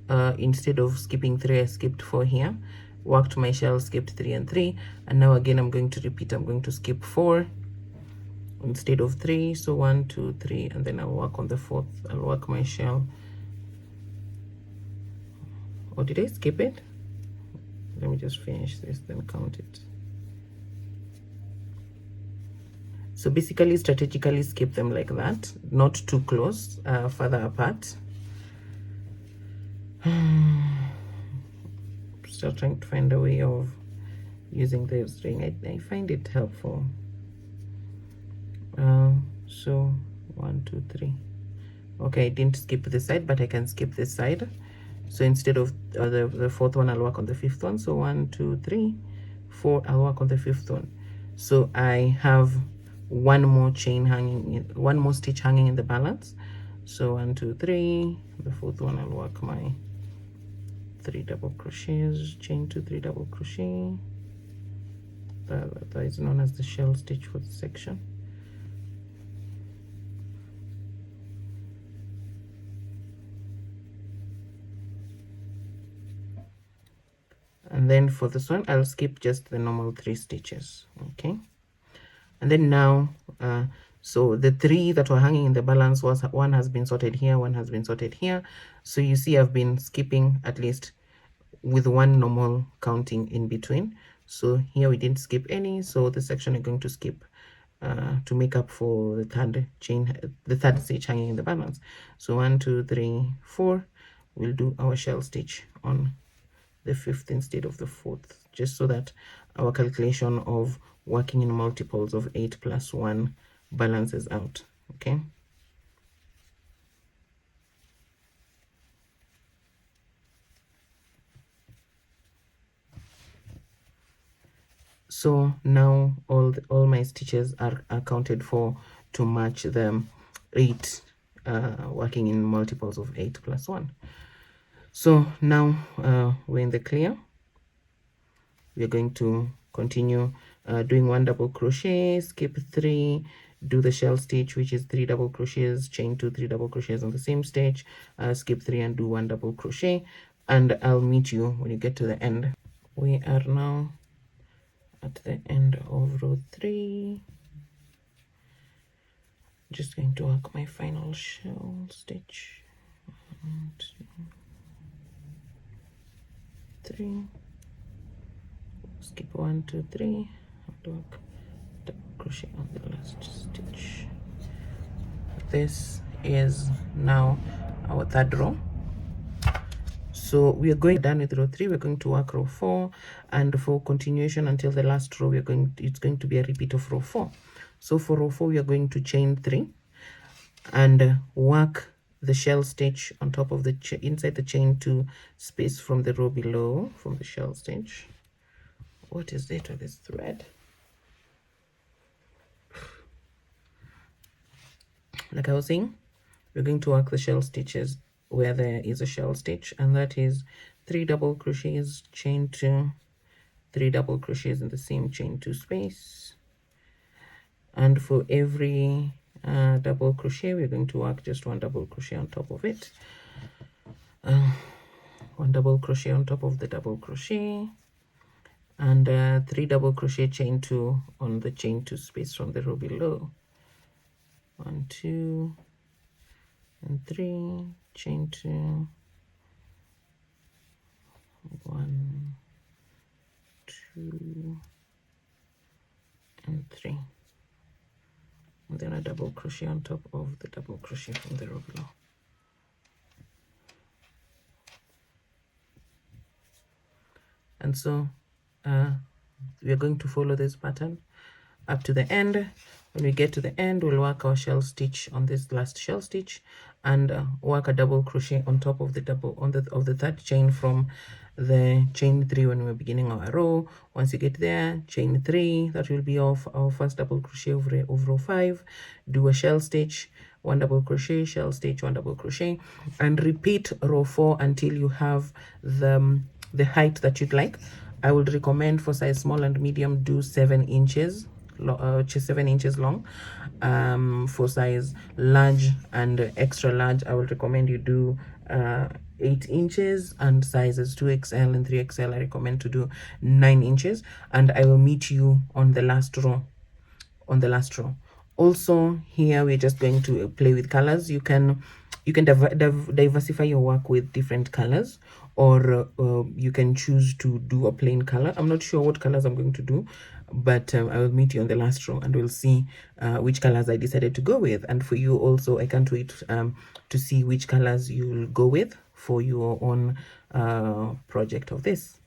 Instead of skipping 3, I skipped 4 here, worked my shell, skipped 3 and 3, and now again I'm going to repeat. I'm going to skip 4 instead of 3. So 1 2 3, and then I'll work on the 4th. I'll work my shell. Or did I skip it? Let me just finish this, then count it. So basically, strategically skip them like that, not too close, further apart. Still trying to find a way of using the string. I find it helpful. So 1 2 3. Okay, I didn't skip this side, but I can skip this side. So instead of the 4th one, I'll work on the 5th one. So 1 2 3 4, I'll work on the 5th one. So I have 1 more chain hanging, 1 more stitch hanging in the balance. So 1 2 3, the 4th one, I'll work my 3 double crochets, chain 2 3 double crochet. That is known as the shell stitch for the section. And then for this one, I'll skip just the normal 3 stitches. Okay, and then now so the 3 that were hanging in the balance, was one has been sorted here, one has been sorted here. So you see I've been skipping at least with 1 normal counting in between. So here we didn't skip any, so this section I'm going to skip to make up for the 3rd chain, the 3rd stitch hanging in the balance. So 1 2 3 4, we'll do our shell stitch on the 5th instead of the 4th, just so that our calculation of working in multiples of 8 plus 1 balances out. Okay, so now all my stitches are accounted for to match the 8 working in multiples of 8 plus 1. So now we're in the clear. We're going to continue doing 1 double crochet, skip 3, do the shell stitch, which is 3 double crochets, chain 2, 3 double crochets on the same stitch, skip 3 and do 1 double crochet, and I'll meet you when you get to the end. We are now at the end of row 3. Just going to work my final shell stitch. 1, 2, 3. Skip 1, 2, 3, and work double crochet on the last stitch. This is now our 3rd row. So we are done with row 3. We're going to work row 4, and for continuation until the last row, it's going to be a repeat of row 4. So for row 4, we are going to chain 3 and work the shell stitch on top of the inside the chain 2 space from the row below, from the shell stitch. What is it with this thread? Like I was saying, we're going to work the shell stitches where there is a shell stitch, and that is 3 double crochets, chain 2, 3 double crochets in the same chain 2 space. And for every double crochet, we're going to work just 1 double crochet on top of it. 1 double crochet on top of the double crochet, and 3 double crochet, chain 2 on the chain 2 space from the row below. 1, 2, and 3, chain 2, 1, 2, and 3, and then a double crochet on top of the double crochet from the row below. And so we are going to follow this pattern up to the end. When we get to the end, we'll work our shell stitch on this last shell stitch, and work a double crochet on top of the of the 3rd chain from the chain 3 when we're beginning our row. Once you get there, chain 3, that will be off our first double crochet of row 5. Do a shell stitch, 1 double crochet, shell stitch, 1 double crochet, and repeat row 4 until you have the height that you'd like. I would recommend for size small and medium, do 7 inches, 7 inches long. For size large and extra large, I will recommend you do 8 inches, and sizes 2XL and 3XL, I recommend to do 9 inches. And I will meet you on the last row. Also, here we're just going to play with colors. You can diversify your work with different colors, or you can choose to do a plain color. I'm not sure what colors I'm going to do, but I will meet you on the last row, and we'll see which colors I decided to go with. And for you also, I can't wait to see which colors you'll go with for your own project of this.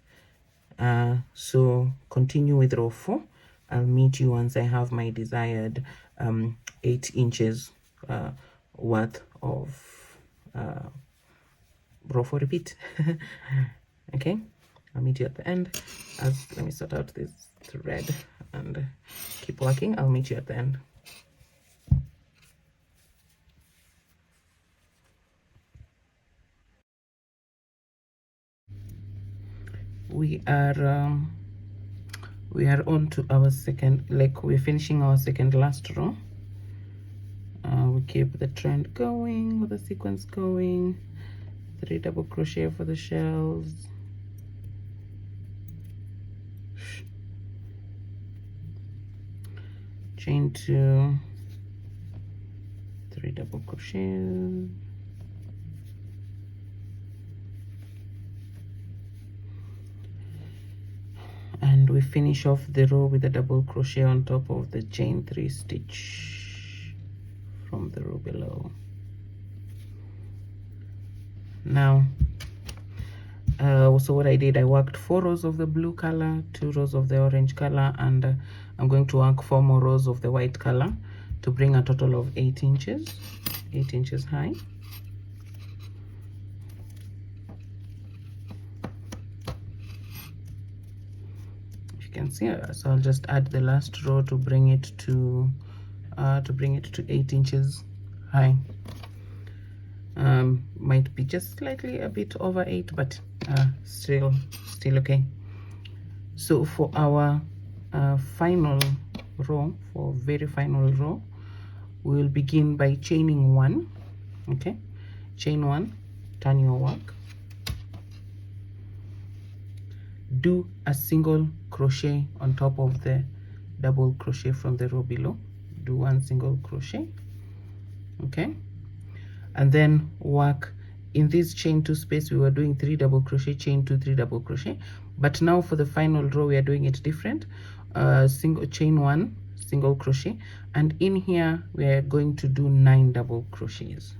So continue with row 4. I'll meet you once I have my desired 8 inches worth of row 4 repeat. Okay, I'll meet you at the end. Let me sort out this thread and keep working. I'll meet you at the end. We are on to our second, like we're finishing our second last row. We keep the trend going with the sequence going. 3 double crochet for the shells, chain 2, 3 double crochets, and we finish off the row with a double crochet on top of the chain 3 stitch from the row below. Now so what I did, I worked 4 rows of the blue color, 2 rows of the orange color, and I'm going to work 4 more rows of the white color to bring a total of 8 inches high. If you can see, so I'll just add the last row to bring it to 8 inches high. Might be just slightly a bit over 8, but still okay. So for our final row, for very final row, we will begin by chaining 1. Okay, chain 1, turn your work, do a single crochet on top of the double crochet from the row below. Do 1 single crochet. Okay, and then work in this chain 2 space. We were doing 3 double crochet, chain 2, 3 double crochet, but now for the final row we are doing it different. Single chain 1 single crochet, and in here we are going to do 9 double crochets.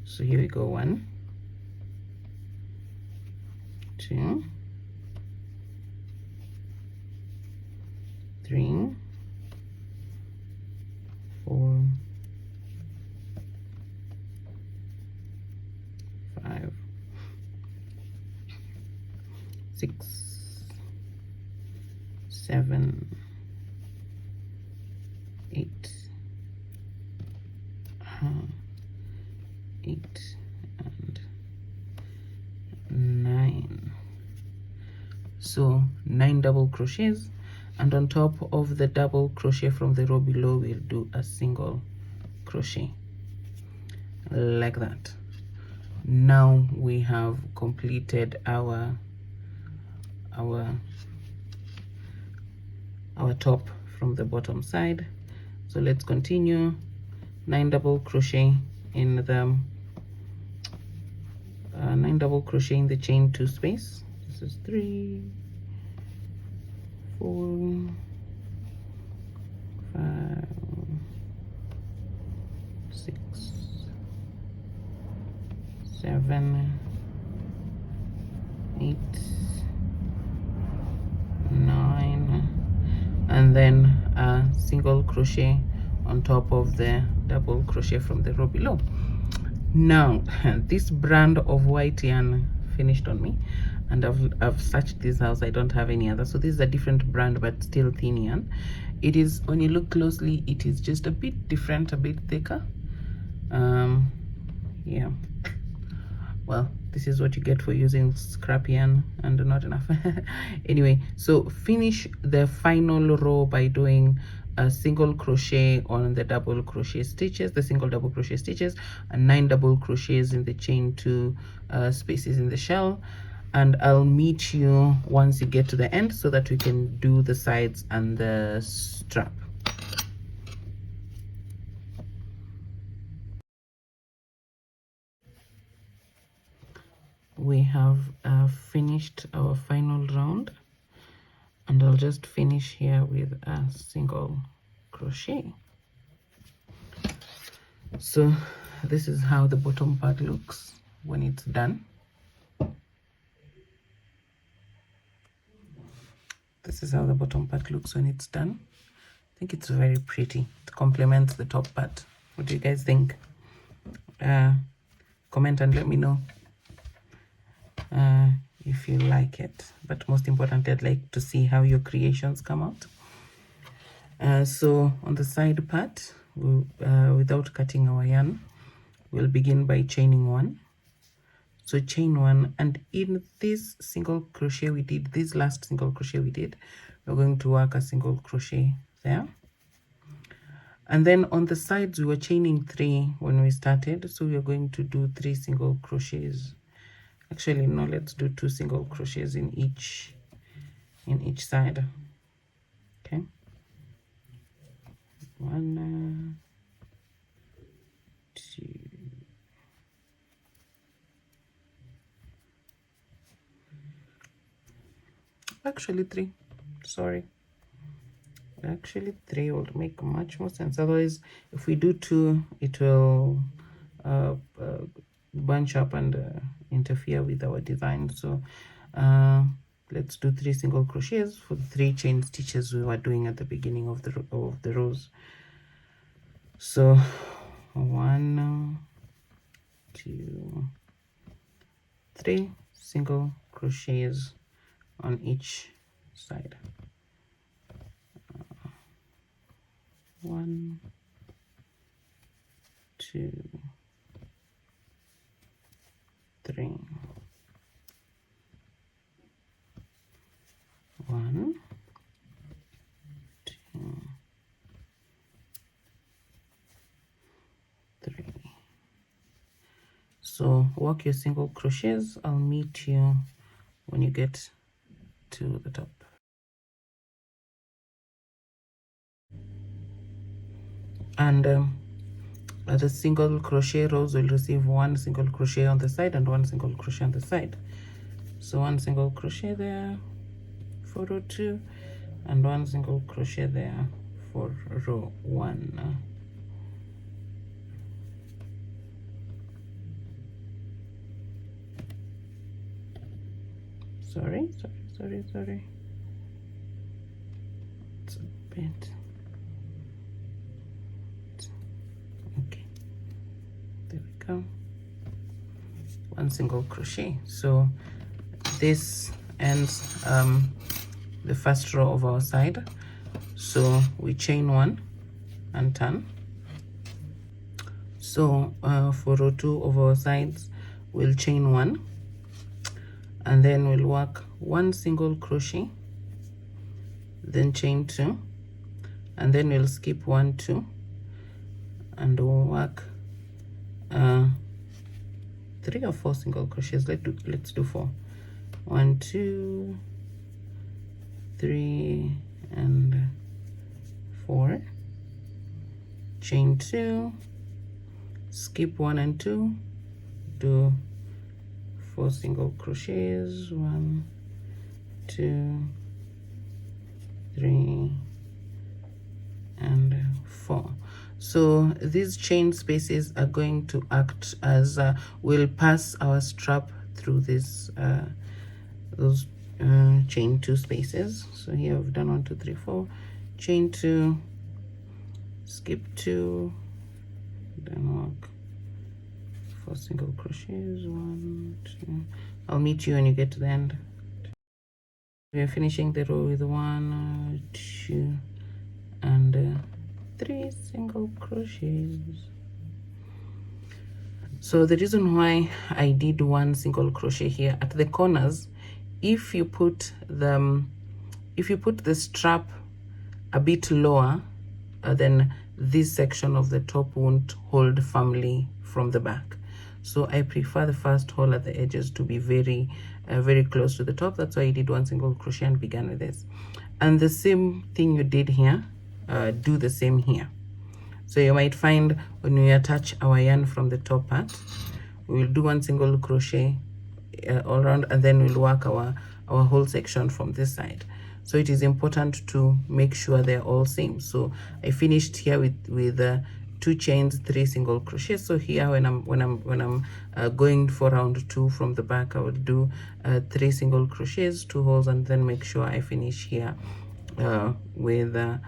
So here we go, 1, 2, 3, 4, 5, 6, 7, 8, 8 and 9. So 9 double crochets, and on top of the double crochet from the row below we'll do a single crochet like that. Now we have completed our top from the bottom side. So let's continue. 9 double crochet in the 9 double crochet in the chain 2 space. This is 3, 4, 5, 6, 7, 8, 9, and then a single crochet on top of the double crochet from the row below. Now this brand of white yarn finished on me, and I've searched this house. I don't have any other, so this is a different brand but still thin yarn. It is, when you look closely, it is just a bit different, a bit thicker. Yeah, well, this is what you get for using scrap yarn and not enough. Anyway, so finish the final row by doing a single crochet on the double crochet stitches, the single double crochet stitches, and 9 double crochets in the chain 2 spaces in the shell. And I'll meet you once you get to the end so that we can do the sides and the strap. We have finished our final round, and I'll just finish here with a single crochet. So this is how the bottom part looks when it's done. This is how the bottom part looks when it's done. I think it's very pretty. It complements the top part. What do you guys think? Comment and let me know if you like it, but most importantly, I'd like to see how your creations come out. So on the side part, without cutting our yarn, we'll begin by chaining 1. So chain 1, and in this single crochet we did, this last single crochet we did, we're going to work a single crochet there. And then on the sides we were chaining 3 when we started, so we are going to do 3 single crochets. Actually no, let's do 2 single crochets in each side. Okay, 1, 2, actually 3, sorry, actually 3 would make much more sense. Otherwise if we do 2 it will bunch up and interfere with our design. So let's do 3 single crochets for the 3 chain stitches we were doing at the beginning of the rows. So 1, 2, 3 single crochets on each side. 1, 2, 3. 1, 2, 3. So work your single crochets. I'll meet you when you get to the top. And the single crochet rows will receive 1 single crochet on the side and 1 single crochet on the side. So 1 single crochet there for row 2 and 1 single crochet there for row 1. Sorry. It's a bit. Okay, there we go. 1 single crochet. So this ends the first row of our side. So we chain 1 and turn. So for row 2 of our sides, we'll chain 1 and then we'll work 1 single crochet, then chain 2, and then we'll skip 1, 2, and we'll work 3 or 4 single crochets. Let's do 4. 1, 2, 3, and 4. Chain 2, skip 1 and 2, do 4 single crochets. 1, 2, 3, and 4. So these chain spaces are going to act as we'll pass our strap through this those chain 2 spaces. So here we've done 1, 2, 3, 4, chain 2, skip 2, then work 4 single crochets. 1, 2. I'll meet you when you get to the end. We are finishing the row with 1, 2, and 3 single crochets. So the reason why I did 1 single crochet here at the corners, if you put the strap a bit lower, then this section of the top won't hold firmly from the back. So I prefer the first hole at the edges to be very close to the top. That's why I did 1 single crochet and began with this. And the same thing you did here, do the same here. So you might find when we attach our yarn from the top part, we will do 1 single crochet all around, and then we'll work our whole section from this side. So it is important to make sure they're all same. So I finished here with 2 chains, 3 single crochets. So here when I'm going for round 2 from the back, I will do 3 single crochets, 2 holes, and then make sure I finish here with the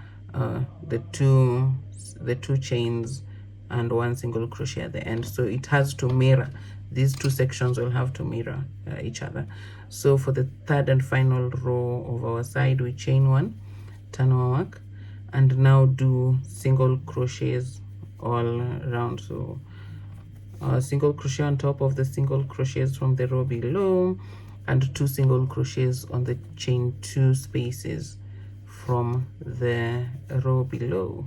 two chains and 1 single crochet at the end. So it has to mirror, these 2 sections will have to mirror each other. So for the third and final row of our side, we chain 1, turn our work, and now do single crochets all around. So single crochet on top of the single crochets from the row below, and 2 single crochets on the chain 2 spaces from the row below.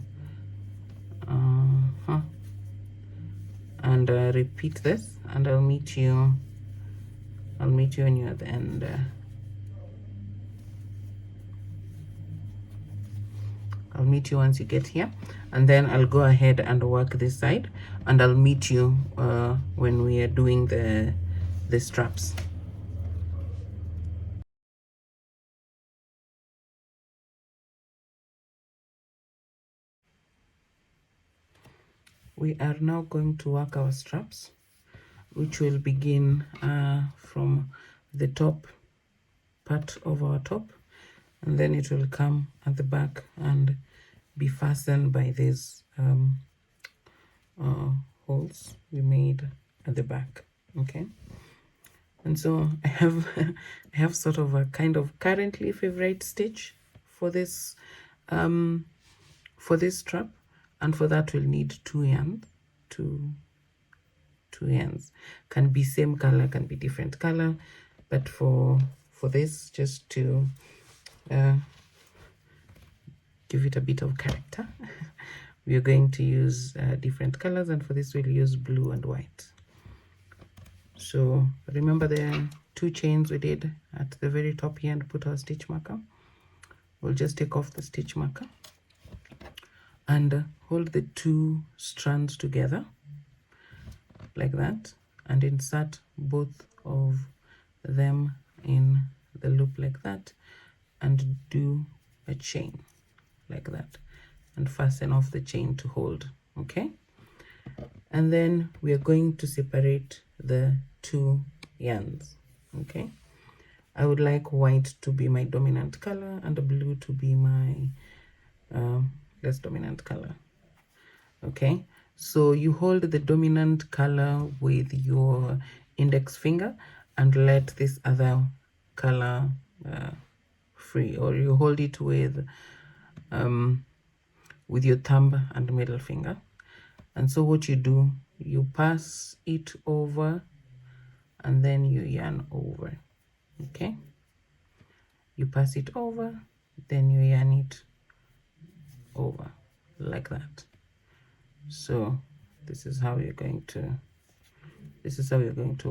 And repeat this, and I'll meet you when you're at the end. I'll meet you once you get here, and then I'll go ahead and work this side, and I'll meet you when we are doing the straps. We are now going to work our straps, which will begin from the top part of our top, and then it will come at the back and be fastened by these holes we made at the back. Okay, and so I have I have sort of a kind of currently favorite stitch for this strap, and for that we'll need two yarns, two yarns. Can be same color, can be different color, but for this, just to give it a bit of character, we are going to use different colors, and for this we'll use blue and white. So remember the two chains we did at the very top here and put our stitch marker. We'll just take off the stitch marker and hold the two strands together like that, and insert both of them in the loop like that, and do a chain like that, and fasten off the chain to hold. Okay, and then we are going to separate the two yarns. Okay, I would like white to be my dominant color and blue to be my less dominant color. Okay, so you hold the dominant color with your index finger and let this other color free, or you hold it with your thumb and middle finger. And so what you do, you pass it over and then you yarn over. Okay, you pass it over, then you yarn it over like that. So this is how you're going to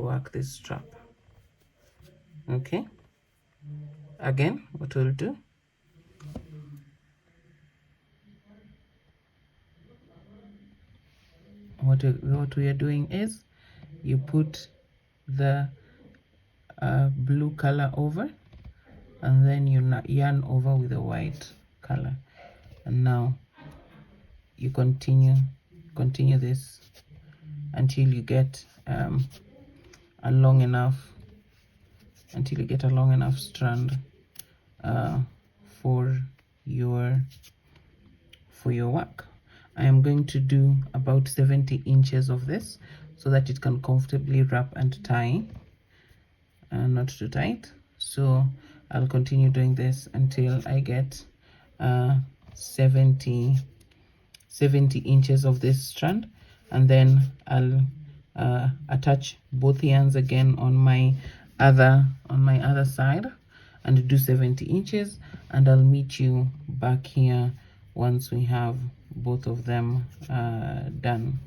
work this strap. Okay, again, what we are doing is you put the blue color over, and then you yarn over with the white color, and now you continue this until you get a long enough strand for your work. I am going to do about 70 inches of this so that it can comfortably wrap and tie, and not too tight. So I'll continue doing this until I get 70 inches of this strand, and then I'll attach both yarns again on my other side and do 70 inches, and I'll meet you back here once we have both of them done.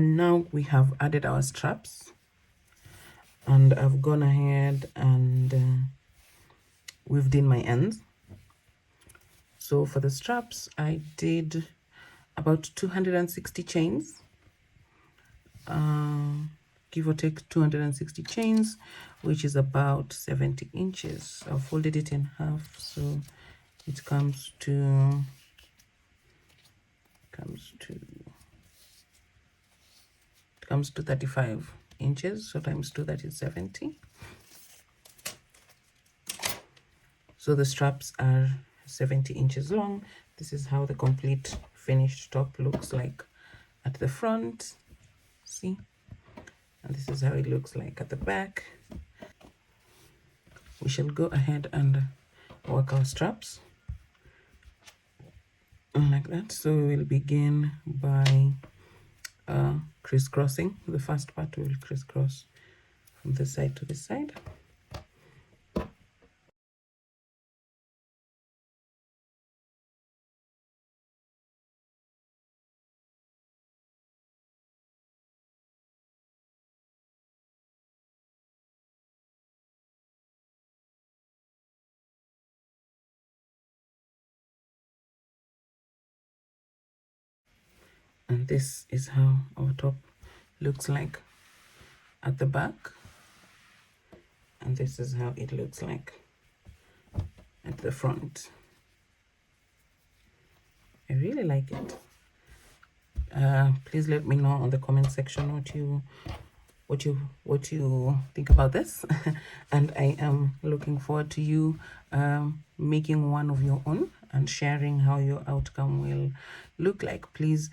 Now we have added our straps, and I've gone ahead and weaved in my ends. So for the straps, I did about 260 chains, give or take 260 chains, which is about 70 inches. I've folded it in half, so it comes to 35 inches, so times 2, that is 70. So the straps are 70 inches long. This is how the complete finished top looks like at the front. See? And this is how it looks like at the back. We shall go ahead and work our straps like that. So we will begin by crisscrossing. The first part we will crisscross from this side to this side. And this is how our top looks like at the back, and this is how it looks like at the front. I really like it. Please let me know on the comment section what you think about this. And I am looking forward to you making one of your own and sharing how your outcome will look like. Please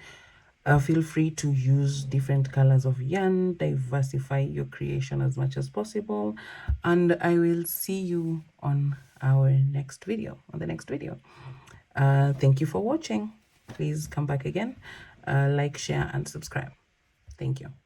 feel free to use different colors of yarn, diversify your creation as much as possible, and I will see you on our next video, thank you for watching. Please come back again, like, share, and subscribe. Thank you.